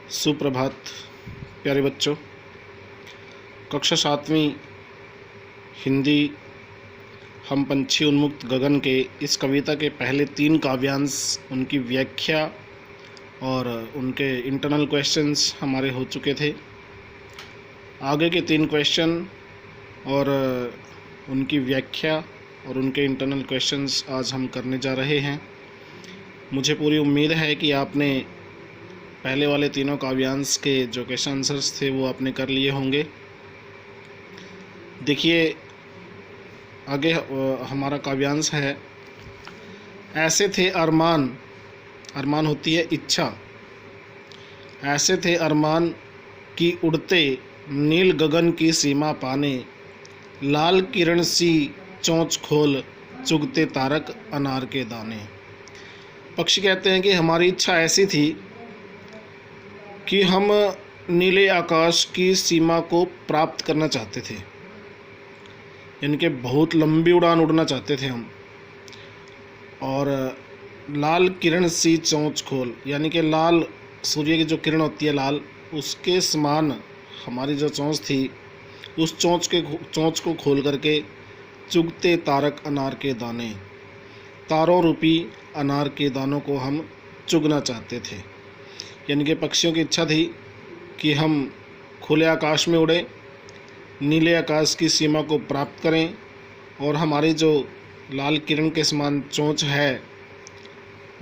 सुप्रभात प्यारे बच्चों। कक्षा 7वीं हिंदी हम पंछी उन्मुक्त गगन के इस कविता के पहले 3 काव्यांश, उनकी व्याख्या और उनके इंटरनल क्वेश्चंस हमारे हो चुके थे। आगे के 3 क्वेश्चन और उनकी व्याख्या और उनके इंटरनल क्वेश्चंस आज हम करने जा रहे हैं। मुझे पूरी उम्मीद है कि आपने पहले वाले 3 काव्यांश के जो क्वेश्चन आंसर्स थे वो आपने कर लिए होंगे। देखिए आगे हमारा काव्यांश है, ऐसे थे अरमान। अरमान होती है इच्छा। ऐसे थे अरमान कि उड़ते नील गगन की सीमा पाने, लाल किरण सी चोंच खोल चुगते तारक अनार के दाने। पक्षी कहते हैं कि हमारी इच्छा ऐसी थी कि हम नीले आकाश की सीमा को प्राप्त करना चाहते थे, यानी कि बहुत लंबी उड़ान उड़ना चाहते थे हम। और लाल किरण सी चोंच खोल, यानी कि लाल सूर्य की जो किरण होती है लाल, उसके समान हमारी जो चोंच थी, उस चोंच को खोल करके चुगते तारक अनार के दाने, तारों रूपी अनार के दानों को हम चुगना चाहते थे। यानी कि पक्षियों की इच्छा थी कि हम खुले आकाश में उड़े, नीले आकाश की सीमा को प्राप्त करें और हमारी जो लाल किरण के समान चोंच है,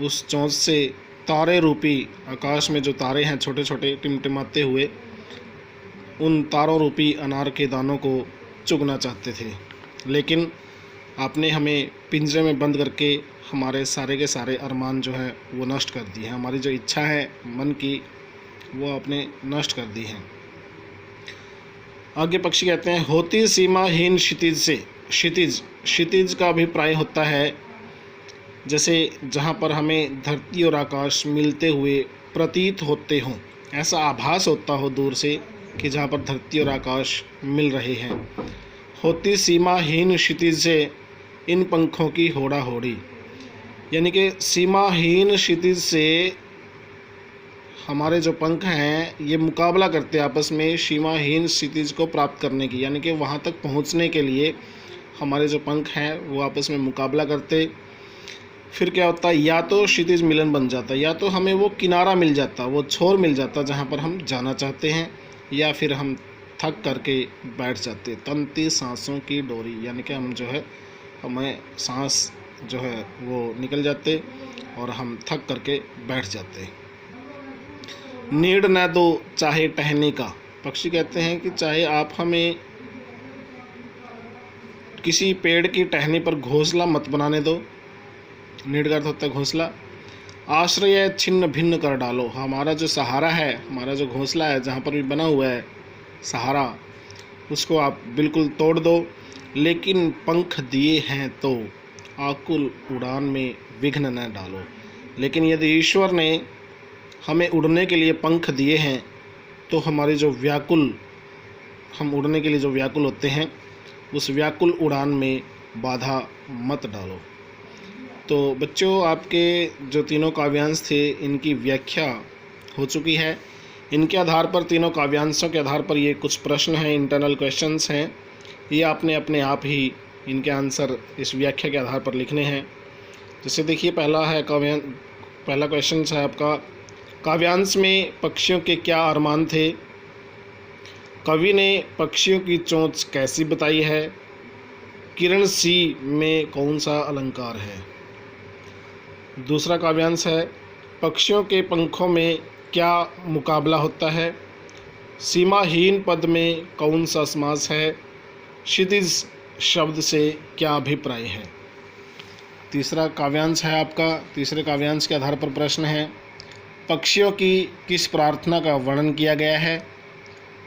उस चोंच से तारे रूपी आकाश में जो तारे हैं छोटे छोटे टिमटिमाते हुए, उन तारों रूपी अनार के दानों को चुगना चाहते थे। लेकिन आपने हमें पिंजरे में बंद करके हमारे सारे के सारे अरमान जो है वो नष्ट कर दिए हैं। हमारी जो इच्छा है मन की, वो आपने नष्ट कर दी है। आगे पक्षी कहते हैं, होती सीमाहीन क्षितिज से। क्षितिज का अभिप्राय होता है जैसे जहाँ पर हमें धरती और आकाश मिलते हुए प्रतीत होते हों, ऐसा आभास होता हो दूर से कि जहाँ पर धरती और आकाश मिल रहे हैं। होती सीमाहीन क्षितिज से इन पंखों की होड़ा होड़ी, यानी कि सीमाहीन क्षितिज से हमारे जो पंख हैं ये मुकाबला करते आपस में सीमाहीन क्षितिज को प्राप्त करने की, यानी कि वहाँ तक पहुँचने के लिए हमारे जो पंख हैं वो आपस में मुकाबला करते। फिर क्या होता है, या तो क्षितिज मिलन बन जाता, या तो हमें वो किनारा मिल जाता, वो छोर मिल जाता जहाँ पर हम जाना चाहते हैं, या फिर हम थक करके बैठ जाते। तनती सांसों की डोरी, यानी कि हम जो है हमें सांस जो है वो निकल जाते और हम थक करके बैठ जाते। नीड न दो चाहे टहने का। पक्षी कहते हैं कि चाहे आप हमें किसी पेड़ की टहनी पर घोंसला मत बनाने दो। नीड का अर्थ होता है घोंसला। आश्रय छिन्न भिन्न कर डालो। हमारा जो सहारा है, हमारा जो घोंसला है, जहाँ पर भी बना हुआ है सहारा, उसको आप बिल्कुल तोड़ दो। लेकिन पंख दिए हैं तो आकुल उड़ान में विघ्न न डालो। लेकिन यदि ईश्वर ने हमें उड़ने के लिए पंख दिए हैं तो हमारी जो व्याकुल, हम उड़ने के लिए जो व्याकुल होते हैं, उस व्याकुल उड़ान में बाधा मत डालो। तो बच्चों, आपके जो 3 काव्यांश थे इनकी व्याख्या हो चुकी है। इनके आधार पर, 3 काव्यांशों के आधार पर ये कुछ प्रश्न हैं, इंटरनल क्वेश्चंस हैं। ये आपने अपने आप ही इनके आंसर इस व्याख्या के आधार पर लिखने हैं। जैसे देखिए पहला क्वेश्चन है आपका, काव्यांश में पक्षियों के क्या अरमान थे? कवि ने पक्षियों की चोंच कैसी बताई है? किरण सी में कौन सा अलंकार है? दूसरा काव्यांश है, पक्षियों के पंखों में क्या मुकाबला होता है? सीमाहीन पद में कौन सा समास है? क्षितिज शब्द से क्या अभिप्राय है? तीसरा काव्यांश है आपका, तीसरे काव्यांश के आधार पर प्रश्न है, पक्षियों की किस प्रार्थना का वर्णन किया गया है?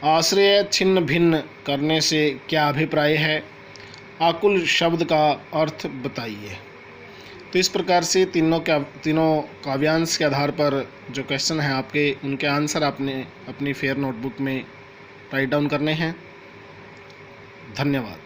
आश्रय छिन्न भिन्न करने से क्या अभिप्राय है? आकुल शब्द का अर्थ बताइए। तो इस प्रकार से तीनों काव्यांश के आधार पर जो क्वेश्चन हैं आपके, उनके आंसर आपने अपनी फेयर नोटबुक में राइट डाउन करने हैं। धन्यवाद।